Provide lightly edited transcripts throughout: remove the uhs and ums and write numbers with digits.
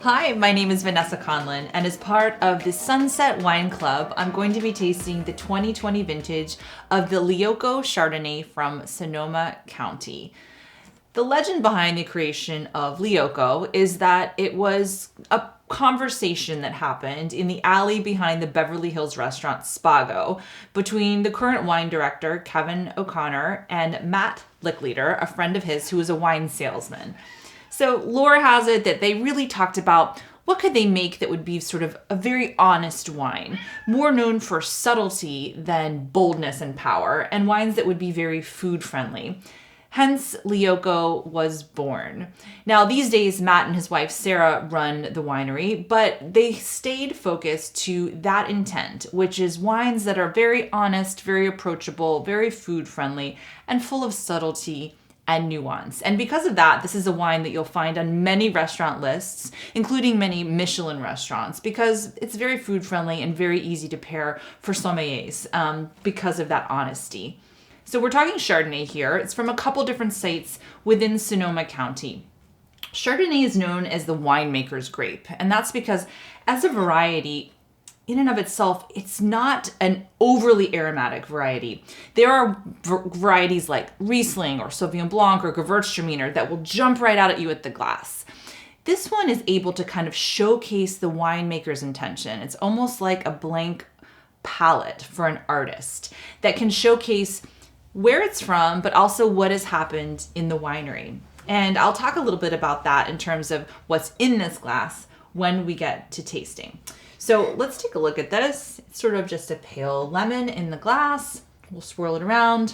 Hi, my name is Vanessa Conlin, and as part of the Sunset Wine Club, I'm going to be tasting the 2020 vintage of the Lioco Chardonnay from Sonoma County. The legend behind the creation of Lioco is that it was a conversation that happened in the alley behind the Beverly Hills restaurant Spago between the current wine director, Kevin O'Connor, and Matt Lickleader, a friend of his who was a wine salesman. So lore has it that they really talked about what could they make that would be sort of a very honest wine, more known for subtlety than boldness and power, and wines that would be very food friendly. Hence, Lioco was born. Now, these days, Matt and his wife Sarah run the winery, but they stayed focused to that intent, which is wines that are very honest, very approachable, very food friendly, and full of subtlety and nuance. And because of that, this is a wine that you'll find on many restaurant lists, including many Michelin restaurants, because it's very food friendly and very easy to pair for sommeliers because of that honesty. So we're talking Chardonnay here. It's from a couple different sites within Sonoma County. Chardonnay is known as the winemaker's grape, and that's because as a variety, in and of itself, it's not an overly aromatic variety. There are varieties like Riesling or Sauvignon Blanc or Gewürztraminer that will jump right out at you at the glass. This one is able to kind of showcase the winemaker's intention. It's almost like a blank palette for an artist that can showcase where it's from, but also what has happened in the winery. And I'll talk a little bit about that in terms of what's in this glass when we get to tasting. So let's take a look at this. It's sort of just a pale lemon in the glass. We'll swirl it around.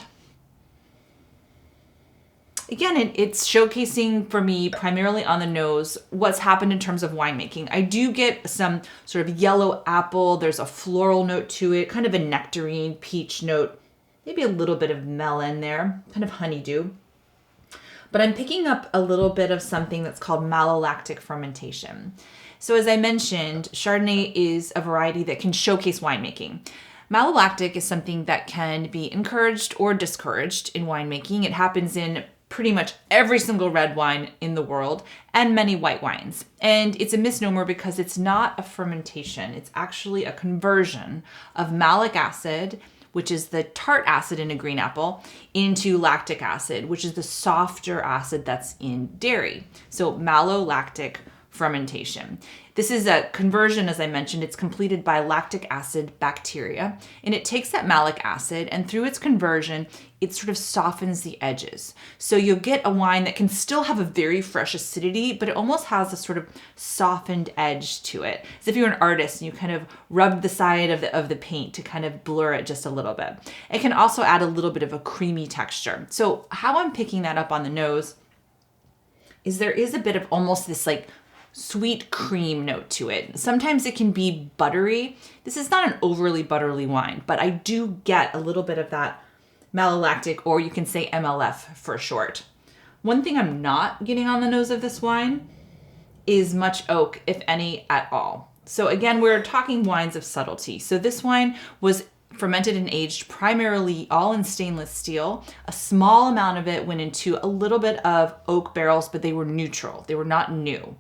Again, it's showcasing for me primarily on the nose what's happened in terms of winemaking. I do get some sort of yellow apple. There's a floral note to it, kind of a nectarine, peach note, maybe a little bit of melon there, kind of honeydew. But I'm picking up a little bit of something that's called malolactic fermentation. So as I mentioned, Chardonnay is a variety that can showcase winemaking. Malolactic is something that can be encouraged or discouraged in winemaking. It happens in pretty much every single red wine in the world and many white wines. And it's a misnomer because it's not a fermentation. It's actually a conversion of malic acid, which is the tart acid in a green apple, into lactic acid, which is the softer acid that's in dairy. So malolactic fermentation. This is a conversion, as I mentioned. It's completed by lactic acid bacteria, and it takes that malic acid, and through its conversion, it sort of softens the edges. So you'll get a wine that can still have a very fresh acidity, but it almost has a sort of softened edge to it. As if you're an artist and you kind of rub the side of the paint to kind of blur it just a little bit. It can also add a little bit of a creamy texture. So how I'm picking that up on the nose is there is a bit of almost this like sweet cream note to it. Sometimes it can be buttery. This is not an overly buttery wine, but I do get a little bit of that malolactic, or you can say MLF for short. One thing I'm not getting on the nose of this wine is much oak, if any at all. So again, we're talking wines of subtlety. So this wine was fermented and aged primarily all in stainless steel. A small amount of it went into a little bit of oak barrels, but they were neutral. They were not new.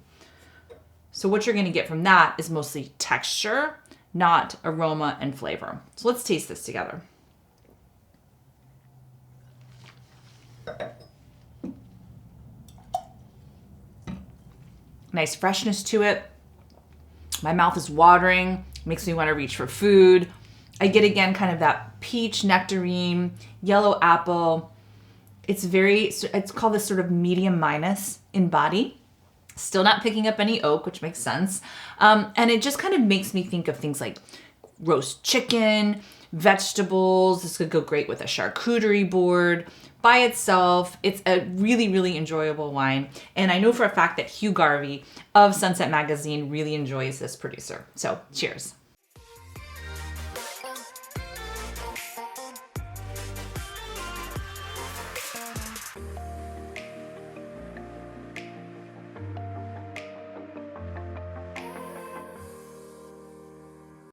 So what you're going to get from that is mostly texture, not aroma and flavor. So let's taste this together. Nice freshness to it. My mouth is watering, makes me want to reach for food. I get again kind of that peach, nectarine, yellow apple. It's called this sort of medium minus in body. Still not picking up any oak, which makes sense. And it just kind of makes me think of things like roast chicken, vegetables. This could go great with a charcuterie board. By itself, it's a really, really enjoyable wine. And I know for a fact that Hugh Garvey of Sunset Magazine really enjoys this producer. So cheers.